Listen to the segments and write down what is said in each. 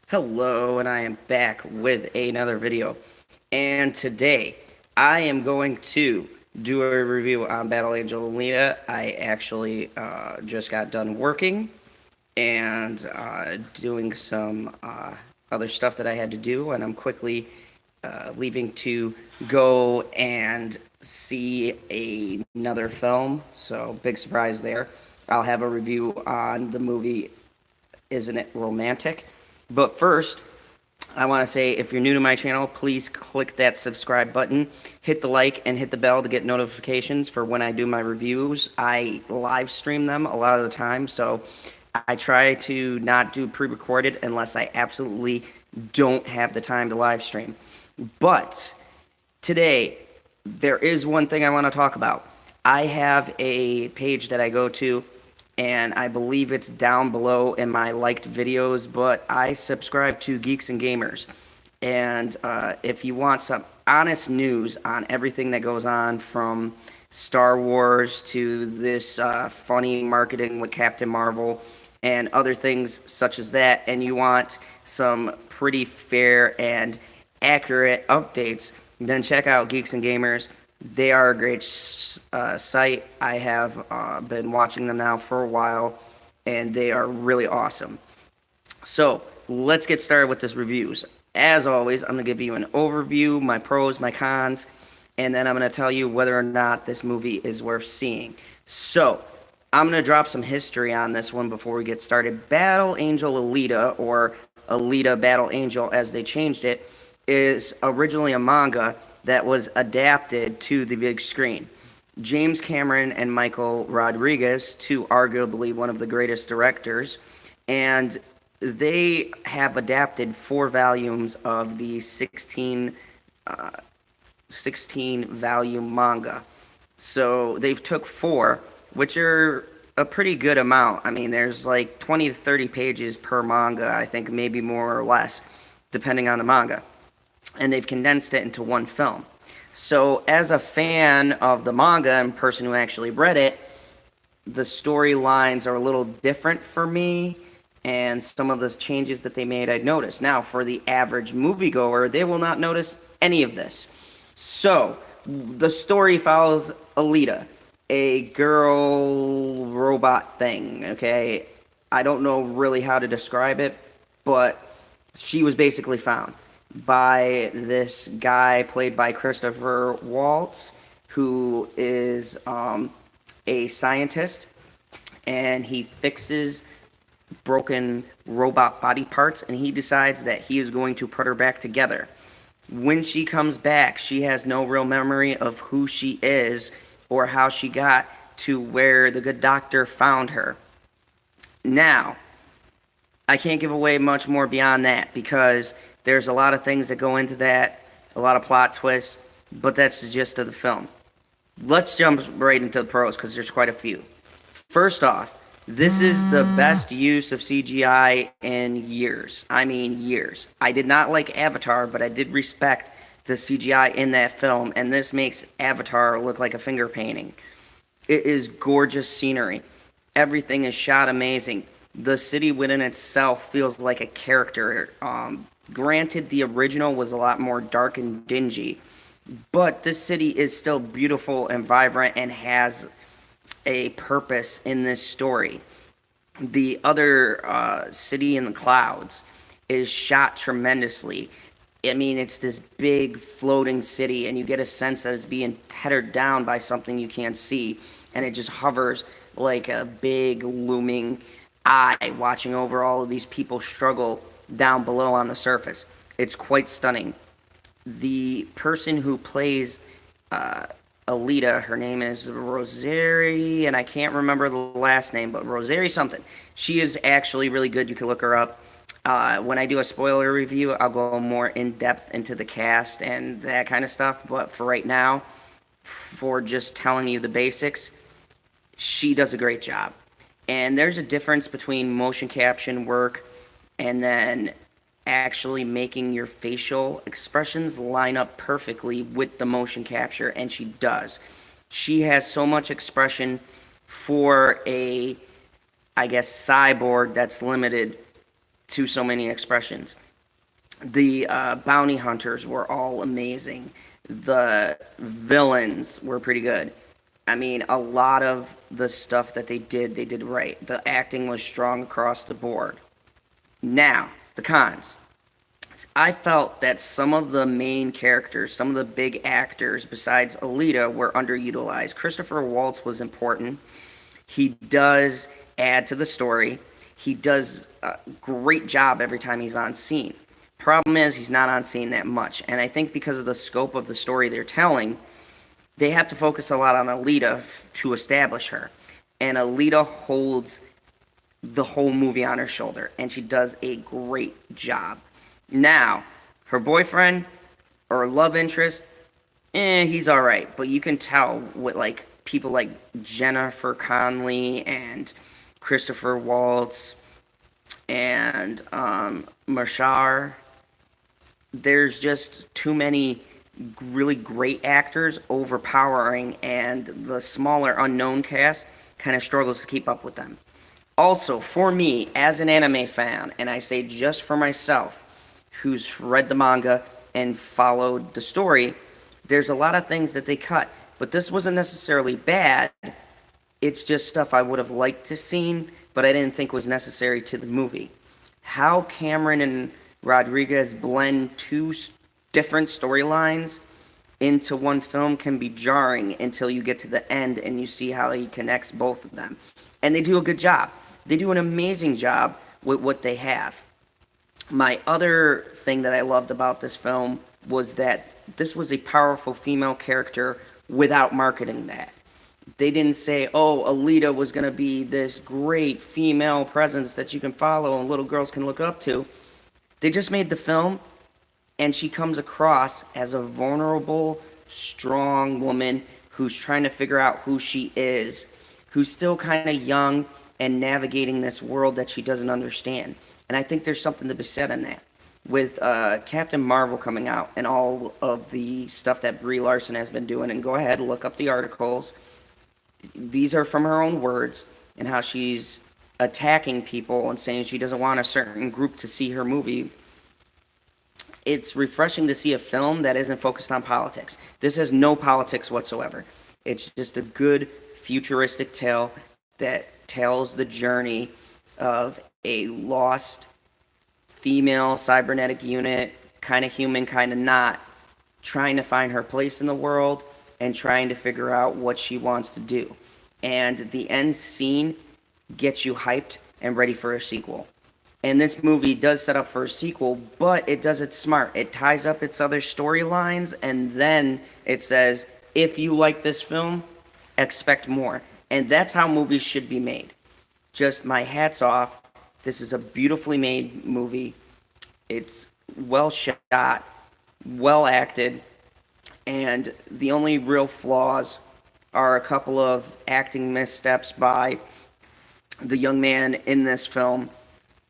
Hello, and I am back with another video. And today, I am going to do a review on Battle Angel Alita. I actually just got done working and doing some other stuff that I had to do, and I'm quickly leaving to go and see another film. So, big surprise there. I'll have a review on the movie Isn't It Romantic? But first, I want to say if you're new to my channel, please click that subscribe button, hit the like, and hit the bell to get notifications for when I do my reviews. I live stream them a lot of the time, so I try to not do pre-recorded unless I absolutely don't have the time to live stream. But today, there is one thing I want to talk about. I have a page that I go to, and I believe it's down below in my liked videos, but I subscribe to Geeks and Gamers. And if you want some honest news on everything that goes on, from Star Wars to this funny marketing with Captain Marvel and other things such as that, and you want some pretty fair and accurate updates, then check out Geeks and Gamers. They are a great site. I have been watching them now for a while, and they are really awesome. So let's get started with this reviews. As always, I'm going to give you an overview, my pros, my cons, and then I'm going to tell you whether or not this movie is worth seeing. So I'm going to drop some history on this one before we get started. Battle Angel Alita, or Alita Battle Angel as they changed it, is originally a manga that was adapted to the big screen. James Cameron and Michael Rodriguez, two arguably one of the greatest directors, and they have adapted 4 volumes of the 16 volume manga. So they've took 4, which are a pretty good amount. I mean, there's like 20 to 30 pages per manga, I think, maybe more or less, depending on the manga. And they've condensed it into one film. So as a fan of the manga and person who actually read it, the storylines are a little different for me, and some of the changes that they made I'd notice. Now, for the average moviegoer, they will not notice any of this. So the story follows Alita, a girl robot thing, okay? I don't know really how to describe it, but she was basically found by this guy played by Christoph Waltz, who is a scientist, and he fixes broken robot body parts, and he decides that he is going to put her back together. When she comes back, she has no real memory of who she is or how she got to where the good doctor found her. Now, I can't give away much more beyond that because there's a lot of things that go into that, a lot of plot twists, but that's the gist of the film. Let's jump right into the pros because there's quite a few. First off, this is the best use of CGI in years. I mean, years. I did not like Avatar, but I did respect the CGI in that film, and this makes Avatar look like a finger painting. It is gorgeous scenery. Everything is shot amazing. The city within itself feels like a character. Granted, the original was a lot more dark and dingy, but this city is still beautiful and vibrant and has a purpose in this story. The other city in the clouds is shot tremendously. I mean, it's this big floating city, and you get a sense that it's being tethered down by something you can't see, and it just hovers like a big looming eye watching over all of these people struggle down below on the surface. It's quite stunning. The person who plays Alita, her name is Rosary, and I can't remember the last name, but Rosary something. She is actually really good. You can look her up. When I do a spoiler review, I'll go more in depth into the cast and that kind of stuff, but for right now, for just telling you the basics, she does a great job. And there's a difference between motion caption work and then actually making your facial expressions line up perfectly with the motion capture, and she does. She has so much expression for a, I guess, cyborg that's limited to so many expressions. The bounty hunters were all amazing. The villains were pretty good. I mean, a lot of the stuff that they did right. The acting was strong across the board. Now, the cons. I felt that some of the main characters, some of the big actors besides Alita, were underutilized. Christopher Waltz was important. He does add to the story. He does a great job every time he's on scene. Problem is, he's not on scene that much. And I think because of the scope of the story they're telling, they have to focus a lot on Alita to establish her. And Alita holds the whole movie on her shoulder, and she does a great job. Now, her boyfriend or love interest, he's alright, but you can tell with like people like Jennifer Connelly and Christopher Waltz and Mashar. There's just too many really great actors overpowering, and the smaller unknown cast kind of struggles to keep up with them. Also, for me, as an anime fan, and I say just for myself, who's read the manga and followed the story, there's a lot of things that they cut. But this wasn't necessarily bad. It's just stuff I would have liked to seen, but I didn't think was necessary to the movie. How Cameron and Rodriguez blend two different storylines into one film can be jarring until you get to the end and you see how he connects both of them. And they do a good job. They do an amazing job with what they have. My other thing that I loved about this film was that this was a powerful female character without marketing that. They didn't say, oh, Alita was going to be this great female presence that you can follow and little girls can look up to. They just made the film, and she comes across as a vulnerable, strong woman who's trying to figure out who she is, who's still kind of young and navigating this world that she doesn't understand. And I think there's something to be said in that. With Captain Marvel coming out and all of the stuff that Brie Larson has been doing, and go ahead, look up the articles. These are from her own words, and how she's attacking people and saying she doesn't want a certain group to see her movie. It's refreshing to see a film that isn't focused on politics. This has no politics whatsoever. It's just a good futuristic tale that tells the journey of a lost female cybernetic unit, kind of human, kind of not, trying to find her place in the world and trying to figure out what she wants to do. And the end scene gets you hyped and ready for a sequel. And this movie does set up for a sequel, but it does it smart. It ties up its other storylines, and then it says, if you like this film, expect more. And that's how movies should be made. Just my hat's off. This is a beautifully made movie. It's well shot, well acted, and the only real flaws are a couple of acting missteps by the young man in this film,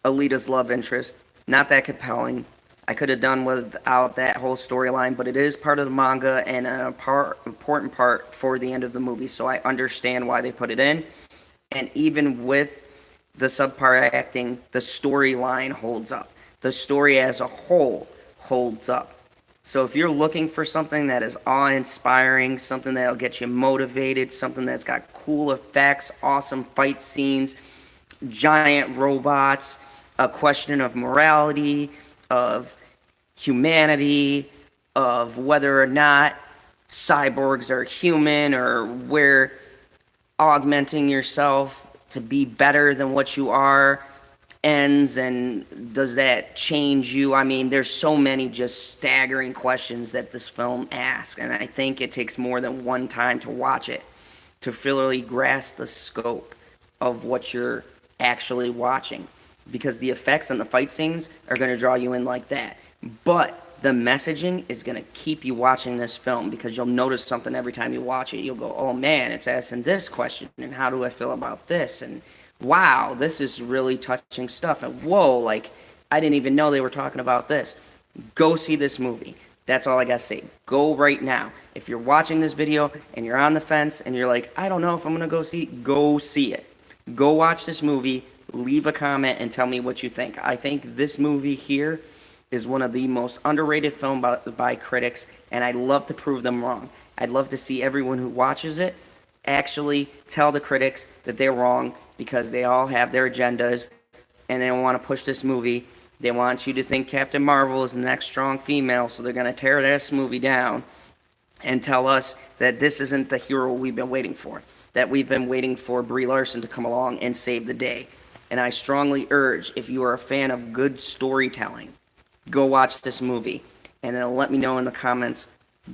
Alita's love interest. Not that compelling. I could have done without that whole storyline, but it is part of the manga and an important part for the end of the movie, so I understand why they put it in. And even with the subpar acting, the storyline holds up. The story as a whole holds up. So if you're looking for something that is awe-inspiring, something that'll get you motivated, something that's got cool effects, awesome fight scenes, giant robots, a question of morality, of humanity, of whether or not cyborgs are human, or where augmenting yourself to be better than what you are ends, and does that change you? I mean, there's so many just staggering questions that this film asks, and I think it takes more than one time to watch it to really grasp the scope of what you're actually watching, because the effects and the fight scenes are going to draw you in like that. But the messaging is going to keep you watching this film, because you'll notice something every time you watch it. You'll go, oh man, it's asking this question, and how do I feel about this? And wow, this is really touching stuff. And whoa, like, I didn't even know they were talking about this. Go see this movie. That's all I gotta say. Go right now. If you're watching this video and you're on the fence and you're like, I don't know if I'm gonna go see it, go watch this movie. leave a comment and tell me what you think. I think this movie here is one of the most underrated films by critics, and I'd love to prove them wrong. I'd love to see everyone who watches it actually tell the critics that they're wrong, because they all have their agendas and they want to push this movie. They want you to think Captain Marvel is the next strong female, so they're going to tear this movie down and tell us that this isn't the hero we've been waiting for, that we've been waiting for Brie Larson to come along and save the day. And I strongly urge, if you are a fan of good storytelling, go watch this movie, and then let me know in the comments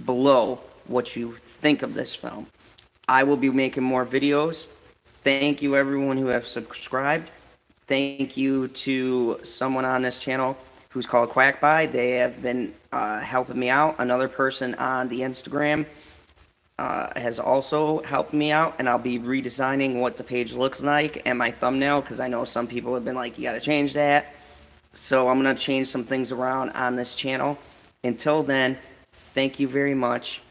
below what you think of this film. I will be making more videos. Thank you everyone who have subscribed. Thank you to someone on this channel who's called Quackby. They have been helping me out. Another person on the Instagram has also helped me out, and I'll be redesigning what the page looks like and my thumbnail, because I know some people have been like, you gotta change that. So I'm gonna change some things around on this channel. Until then, thank you very much.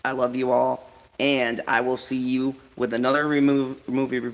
I love you all, and I will see you with another movie review